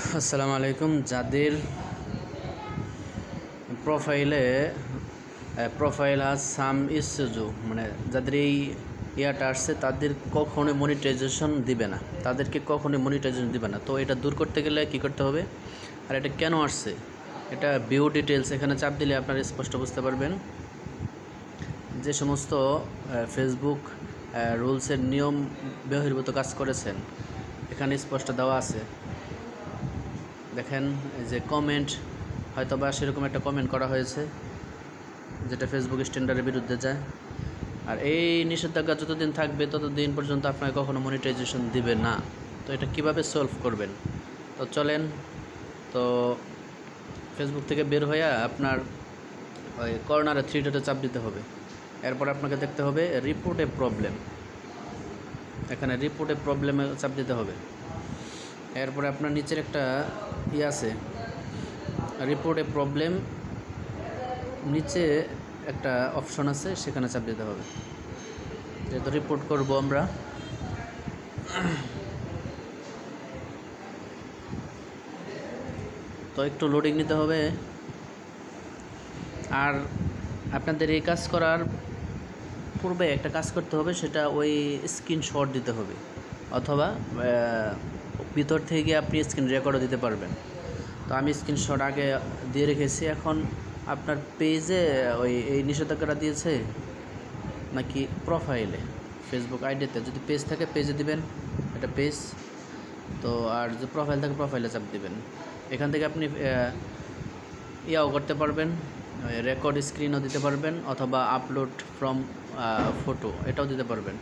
আসসালামু আলাইকুম। যাদের প্রোফাইল হাজ সাম ইস্যু, মানে যাদের এই ইয়াটা আসছে তাদের কখনোই মনিটাইজেশন দিবে না, তাদেরকে কখনোই মনিটাইজেশন দিবে না। তো এটা দূর করতে গেলে কী করতে হবে, আর এটা কেন আসছে, এটা ভিউ ডিটেলস এখানে চাপ দিলে আপনারা স্পষ্ট বুঝতে পারবেন। যে সমস্ত ফেসবুক রুলসের নিয়ম বহির্ভূত কাজ করেছেন এখানে স্পষ্ট দেওয়া আছে। দেখেন যে কমেন্ট, হয়তো বা সেরকম একটা কমেন্ট করা হয়েছে যেটা ফেসবুক স্ট্যান্ডার্ডের বিরুদ্ধে যায়। আর এই নিষেধাজ্ঞা যতদিন থাকবে ততদিন পর্যন্ত আপনাকে কখনো মনিটাইজেশন দিবে না। তো এটা কিভাবে সলভ করবেন, তো চলেন। তো ফেসবুক থেকে বের হয়ে আপনার ওই কর্নারে 3 ডটে চাপ দিতে হবে। এরপর আপনাকে দেখতে হবে রিপোর্ট এ প্রবলেম, এখানে রিপোর্ট এ প্রবলেমে চাপ দিতে হবে। এরপরে আপনার নিচের একটা আছে রিপোর্ট এ প্রবলেম, নিচে একটা অপশন আছে সেখানে চাপ দিতে হবে। যেহেতু রিপোর্ট করব আমরা, তো একটু লোডিং নিতে হবে। আর আপনাদের এই কাজ করার পূর্বে একটা কাজ করতে হবে, সেটা ওই স্ক্রিনশট দিতে হবে, অথবা ভিতর থেকে আপনি স্ক্রিন রেকর্ডও দিতে পারবেন। তো আমি স্ক্রিনশট আগে দিয়ে রেখেছি। এখন আপনার পেজে ওই এই নিষেধাজ্ঞাটা দিয়েছে নাকি প্রোফাইলে, ফেসবুক আইডিতে, যদি পেজ থাকে পেজে দিবেন, এটা পেজ। তো আর যদি প্রোফাইল থাকে প্রোফাইলে চাপ দিবেন। এখান থেকে আপনি ইয়াও করতে পারবেন, রেকর্ড স্ক্রিনও দিতে পারবেন, অথবা আপলোড ফ্রম ফটো এটাও দিতে পারবেন।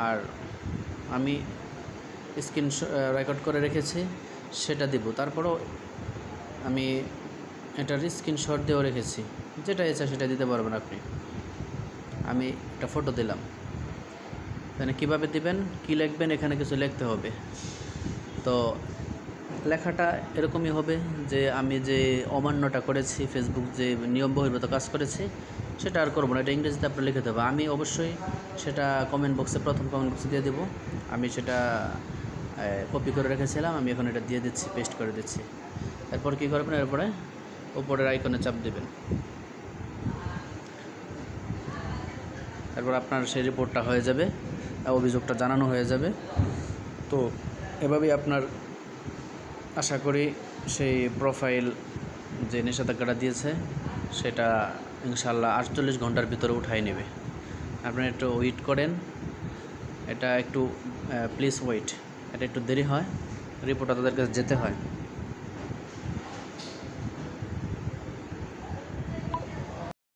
আর আমি স্ক্রিন রেকর্ড করে রেখেছি সেটা দিব। তারপরেও আমি এটার স্ক্রিনশট দিয়েও রেখেছি, যেটা ইচ্ছা সেটা দিতে পারবেন আপনি। আমি একটা ফটো দিলাম। এখানে কীভাবে দিবেন, কী লিখবেন, এখানে কিছু লিখতে হবে। তো লেখাটা এরকমই হবে যে আমি যে অমান্যটা করেছি, ফেসবুক যে নিয়ম বহির্ভূত কাজ করেছি সেটা আর করবো না, এটা ইংরেজিতে আপনার লিখে দেবো। আমি অবশ্যই সেটা কমেন্ট বক্সে, প্রথম কমেন্ট বক্সে দিয়ে দেবো। আমি সেটা কপি করে রেখেছিলাম, আমি এখন এটা দিয়ে দিচ্ছি, পেস্ট করে দিচ্ছি। এরপর কী করবেন, এরপরে উপরের আইকনে চাপ দেবেন। এরপর আপনার সেই রিপোর্টটা হয়ে যাবে, অভিযোগটা জানানো হয়ে যাবে। তো এভাবেই আপনার আশা করি সেই প্রোফাইল যে নিষেধাজ্ঞাটা দিয়েছে সেটা ইনশাল্লাহ 48 ঘন্টার ভিতরে উঠাই নেবে। আপনারা একটু ওয়েট করেন, এটা একটু প্লিজ ওয়েট, এটা একটু দেরি হয়, রিপোর্টটা তাদের কাছে যেতে হয়।